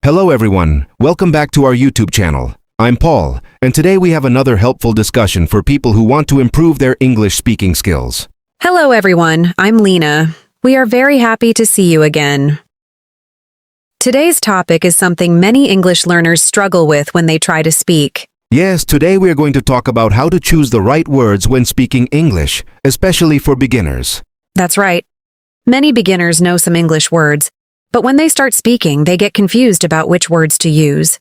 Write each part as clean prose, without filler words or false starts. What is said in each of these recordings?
Hello everyone, welcome back to our YouTube channel. I'm Paul, and today we have another helpful discussion for people who want to improve their English speaking skills. Hello everyone, I'm Lena. We are very happy to see you again. Today's topic is something many English learners struggle with when they try to speak. Yes, today we are going to talk about how to choose the right words when speaking English, especially for beginners. That's right. Many beginners know some English words, but when they start speaking, they get confused about which words to use.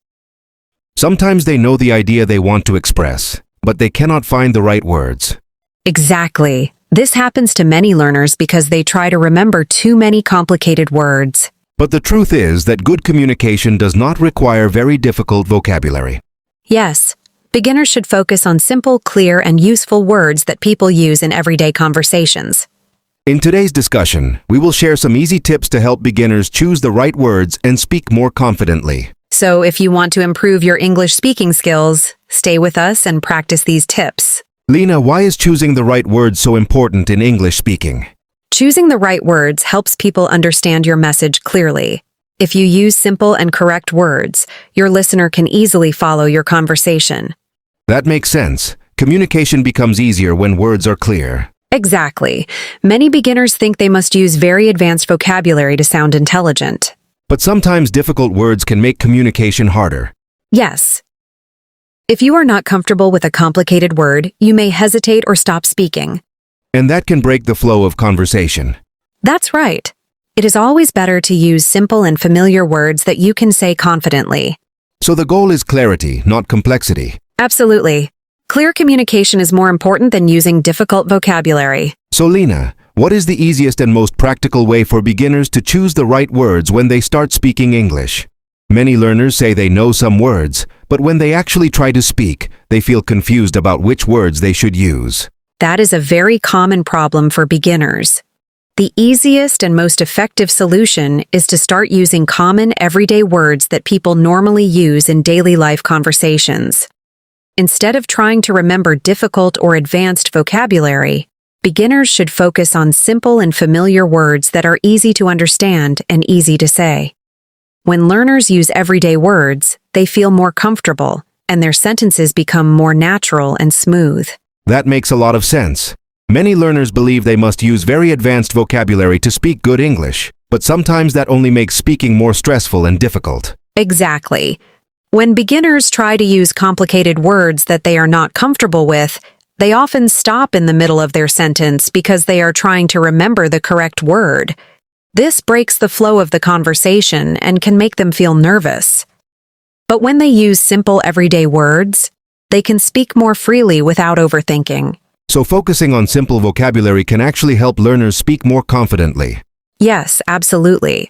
Sometimes they know the idea they want to express, but they cannot find the right words. Exactly. This happens to many learners because they try to remember too many complicated words. But the truth is that good communication does not require very difficult vocabulary. Yes, beginners should focus on simple, clear, and useful words that people use in everyday conversations. In today's discussion, we will share some easy tips to help beginners choose the right words and speak more confidently. So if you want to improve your English speaking skills, stay with us and practice these tips. Lena, why is choosing the right words so important in English speaking? Choosing the right words helps people understand your message clearly. If you use simple and correct words, your listener can easily follow your conversation. That makes sense. Communication becomes easier when words are clear. Exactly. Many beginners think they must use very advanced vocabulary to sound intelligent. But sometimes difficult words can make communication harder. Yes. If you are not comfortable with a complicated word, you may hesitate or stop speaking. And that can break the flow of conversation. That's right. It is always better to use simple and familiar words that you can say confidently. So the goal is clarity, not complexity. Absolutely. Clear communication is more important than using difficult vocabulary. So Lena, what is the easiest and most practical way for beginners to choose the right words when they start speaking English? Many learners say they know some words, but when they actually try to speak, they feel confused about which words they should use. That is a very common problem for beginners. The easiest and most effective solution is to start using common everyday words that people normally use in daily life conversations. Instead of trying to remember difficult or advanced vocabulary, beginners should focus on simple and familiar words that are easy to understand and easy to say. When learners use everyday words, they feel more comfortable, and their sentences become more natural and smooth. That makes a lot of sense. Many learners believe they must use very advanced vocabulary to speak good English, but sometimes that only makes speaking more stressful and difficult. Exactly. When beginners try to use complicated words that they are not comfortable with, they often stop in the middle of their sentence because they are trying to remember the correct word. This breaks the flow of the conversation and can make them feel nervous. But when they use simple everyday words, they can speak more freely without overthinking. So focusing on simple vocabulary can actually help learners speak more confidently. Yes, absolutely.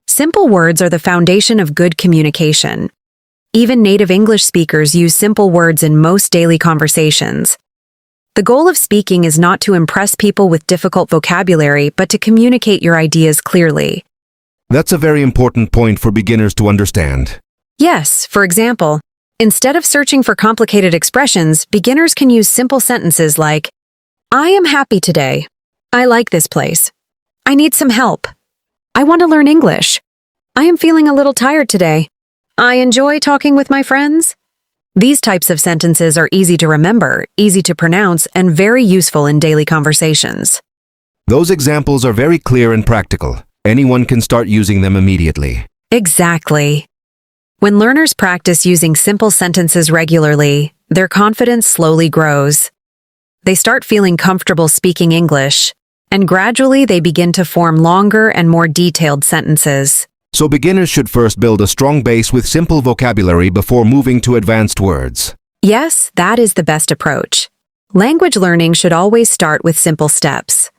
Simple words are the foundation of good communication. Even native English speakers use simple words in most daily conversations. The goal of speaking is not to impress people with difficult vocabulary, but to communicate your ideas clearly. That's a very important point for beginners to understand. Yes, for example, instead of searching for complicated expressions, beginners can use simple sentences like, I am happy today. I like this place. I need some help. I want to learn English. I am feeling a little tired today. I enjoy talking with my friends. These types of sentences are easy to remember, easy to pronounce, and very useful in daily conversations. Those examples are very clear and practical. Anyone can start using them immediately. Exactly. When learners practice using simple sentences regularly, their confidence slowly grows. They start feeling comfortable speaking English, and gradually they begin to form longer and more detailed sentences. So beginners should first build a strong base with simple vocabulary before moving to advanced words. Yes, that is the best approach. Language learning should always start with simple steps.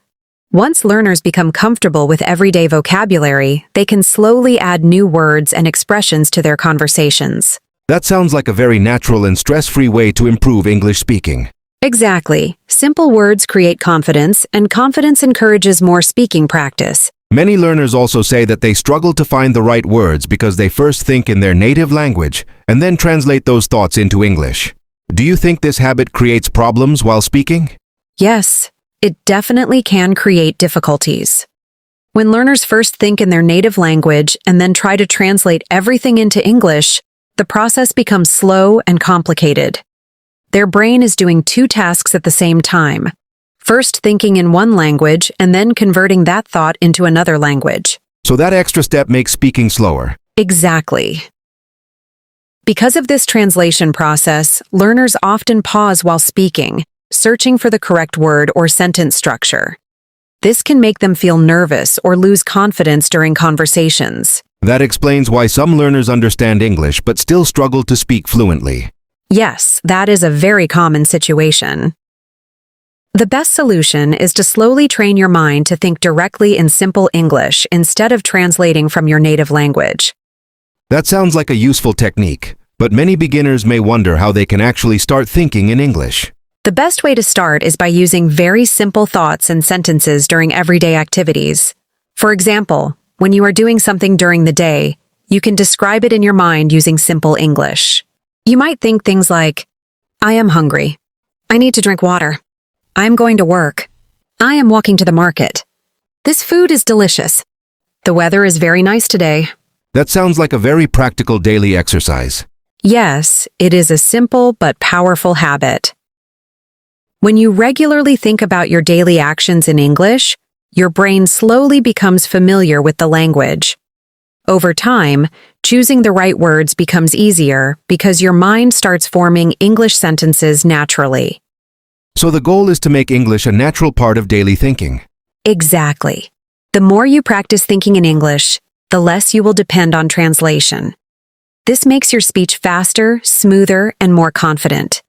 Once learners become comfortable with everyday vocabulary, they can slowly add new words and expressions to their conversations. That sounds like a very natural and stress-free way to improve English speaking. Exactly. Simple words create confidence, and confidence encourages more speaking practice. Many learners also say that they struggle to find the right words because they first think in their native language and then translate those thoughts into English. Do you think this habit creates problems while speaking? Yes, it definitely can create difficulties. When learners first think in their native language and then try to translate everything into English, the process becomes slow and complicated. Their brain is doing two tasks at the same time, first thinking in one language and then converting that thought into another language. So that extra step makes speaking slower. Exactly. Because of this translation process, learners often pause while speaking, searching for the correct word or sentence structure. This can make them feel nervous or lose confidence during conversations. That explains why some learners understand English but still struggle to speak fluently. Yes, that is a very common situation. The best solution is to slowly train your mind to think directly in simple English instead of translating from your native language. That sounds like a useful technique, but many beginners may wonder how they can actually start thinking in English. The best way to start is by using very simple thoughts and sentences during everyday activities. For example, when you are doing something during the day, you can describe it in your mind using simple English. You might think things like, I am hungry. I need to drink water. I am going to work. I am walking to the market. This food is delicious. The weather is very nice today. That sounds like a very practical daily exercise. Yes, it is a simple but powerful habit. When you regularly think about your daily actions in English, your brain slowly becomes familiar with the language. Over time, choosing the right words becomes easier because your mind starts forming English sentences naturally. So the goal is to make English a natural part of daily thinking. Exactly. The more you practice thinking in English, the less you will depend on translation. This makes your speech faster, smoother, and more confident.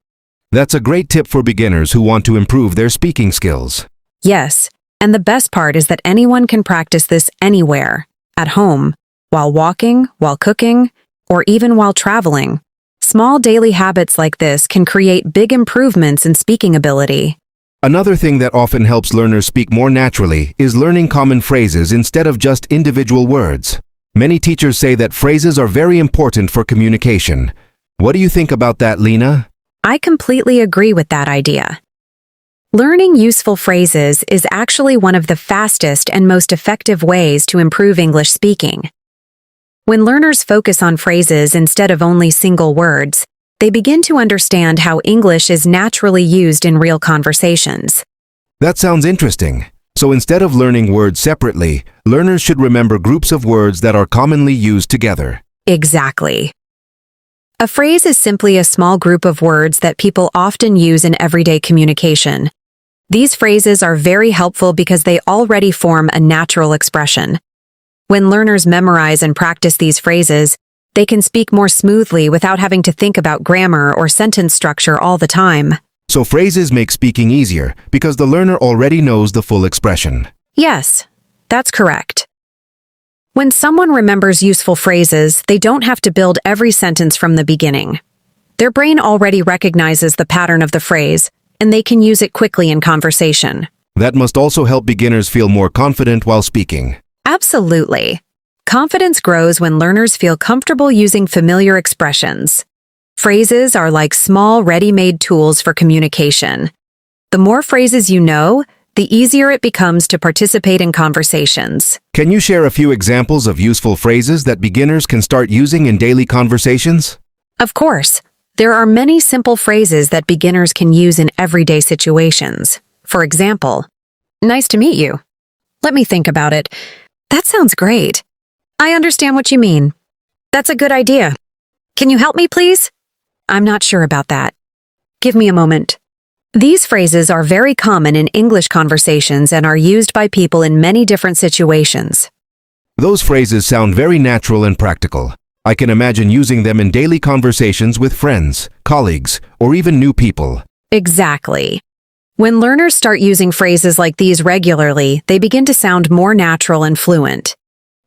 That's a great tip for beginners who want to improve their speaking skills. Yes, and the best part is that anyone can practice this anywhere, at home, while walking, while cooking, or even while traveling. Small daily habits like this can create big improvements in speaking ability. Another thing that often helps learners speak more naturally is learning common phrases instead of just individual words. Many teachers say that phrases are very important for communication. What do you think about that, Lena? I completely agree with that idea. Learning useful phrases is actually one of the fastest and most effective ways to improve English speaking. When learners focus on phrases instead of only single words, they begin to understand how English is naturally used in real conversations. That sounds interesting. So instead of learning words separately, learners should remember groups of words that are commonly used together. Exactly. A phrase is simply a small group of words that people often use in everyday communication. These phrases are very helpful because they already form a natural expression. When learners memorize and practice these phrases, they can speak more smoothly without having to think about grammar or sentence structure all the time. So phrases make speaking easier because the learner already knows the full expression. Yes, that's correct. When someone remembers useful phrases, they don't have to build every sentence from the beginning. Their brain already recognizes the pattern of the phrase, and they can use it quickly in conversation. That must also help beginners feel more confident while speaking. Absolutely. Confidence grows when learners feel comfortable using familiar expressions. Phrases are like small, ready-made tools for communication. The more phrases you know, the easier it becomes to participate in conversations. Can you share a few examples of useful phrases that beginners can start using in daily conversations? Of course, there are many simple phrases that beginners can use in everyday situations. For example, nice to meet you. Let me think about it. That sounds great. I understand what you mean. That's a good idea. Can you help me, please? I'm not sure about that. Give me a moment. These phrases are very common in English conversations and are used by people in many different situations. Those phrases sound very natural and practical. I can imagine using them in daily conversations with friends, colleagues, or even new people. Exactly. When learners start using phrases like these regularly, they begin to sound more natural and fluent.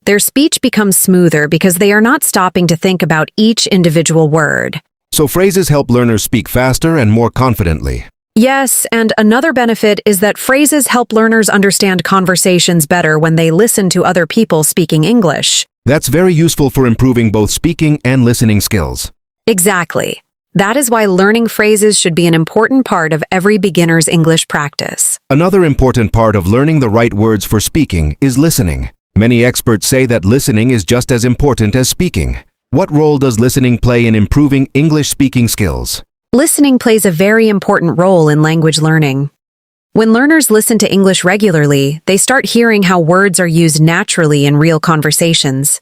Their speech becomes smoother because they are not stopping to think about each individual word. So phrases help learners speak faster and more confidently. Yes, and another benefit is that phrases help learners understand conversations better when they listen to other people speaking English. That's very useful for improving both speaking and listening skills. Exactly. That is why learning phrases should be an important part of every beginner's English practice. Another important part of learning the right words for speaking is listening. Many experts say that listening is just as important as speaking. What role does listening play in improving English speaking skills? Listening plays a very important role in language learning. When learners listen to English regularly, they start hearing how words are used naturally in real conversations.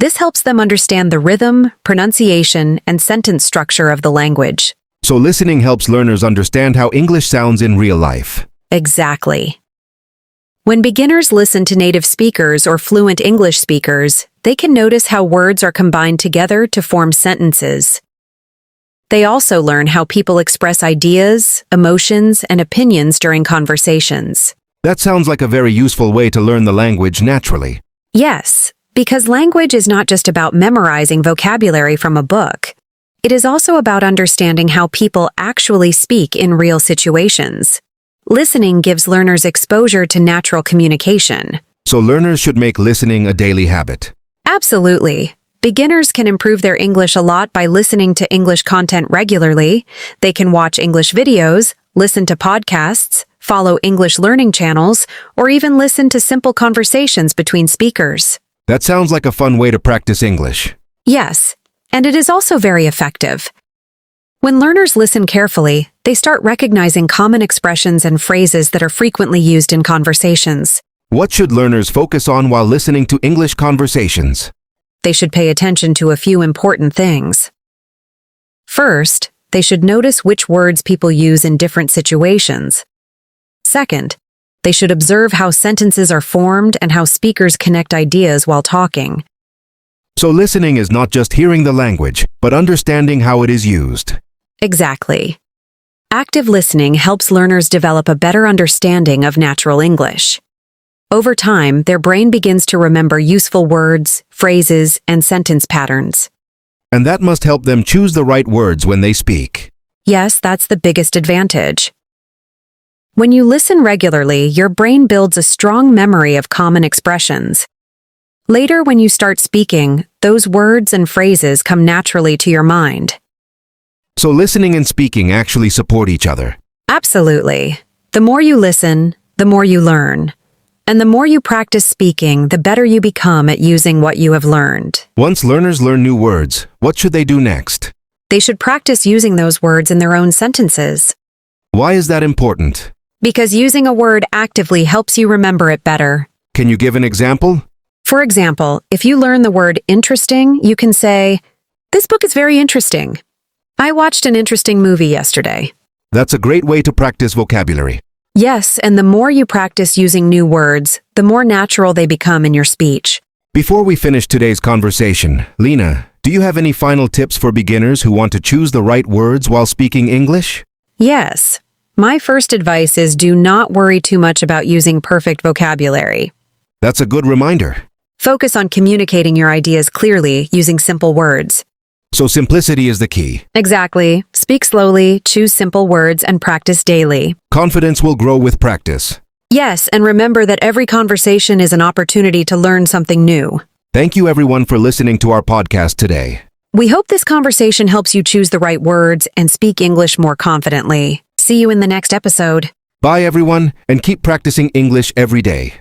This helps them understand the rhythm, pronunciation, and sentence structure of the language. So listening helps learners understand how English sounds in real life. Exactly. When beginners listen to native speakers or fluent English speakers, they can notice how words are combined together to form sentences. They also learn how people express ideas, emotions, and opinions during conversations. That sounds like a very useful way to learn the language naturally. Yes, because language is not just about memorizing vocabulary from a book. It is also about understanding how people actually speak in real situations. Listening gives learners exposure to natural communication. So learners should make listening a daily habit. Absolutely. Beginners can improve their English a lot by listening to English content regularly. They can watch English videos, listen to podcasts, follow English learning channels, or even listen to simple conversations between speakers. That sounds like a fun way to practice English. Yes, and it is also very effective. When learners listen carefully, they start recognizing common expressions and phrases that are frequently used in conversations. What should learners focus on while listening to English conversations? They should pay attention to a few important things. First, they should notice which words people use in different situations. Second, they should observe how sentences are formed and how speakers connect ideas while talking. So listening is not just hearing the language, but understanding how it is used. Exactly. Active listening helps learners develop a better understanding of natural English. Over time, their brain begins to remember useful words, phrases, and sentence patterns. And that must help them choose the right words when they speak. Yes, that's the biggest advantage. When you listen regularly, your brain builds a strong memory of common expressions. Later, when you start speaking, those words and phrases come naturally to your mind. So listening and speaking actually support each other. Absolutely. The more you listen, the more you learn. And the more you practice speaking, the better you become at using what you have learned. Once learners learn new words, what should they do next? They should practice using those words in their own sentences. Why is that important? Because using a word actively helps you remember it better. Can you give an example? For example, if you learn the word interesting, you can say, "This book is very interesting. I watched an interesting movie yesterday." That's a great way to practice vocabulary. Yes, and the more you practice using new words, the more natural they become in your speech. Before we finish today's conversation, Lena, do you have any final tips for beginners who want to choose the right words while speaking English? Yes. My first advice is do not worry too much about using perfect vocabulary. That's a good reminder. Focus on communicating your ideas clearly using simple words. So simplicity is the key. Exactly. Speak slowly, choose simple words, and practice daily. Confidence will grow with practice. Yes, and remember that every conversation is an opportunity to learn something new. Thank you everyone for listening to our podcast today. We hope this conversation helps you choose the right words and speak English more confidently. See you in the next episode. Bye everyone, and keep practicing English every day.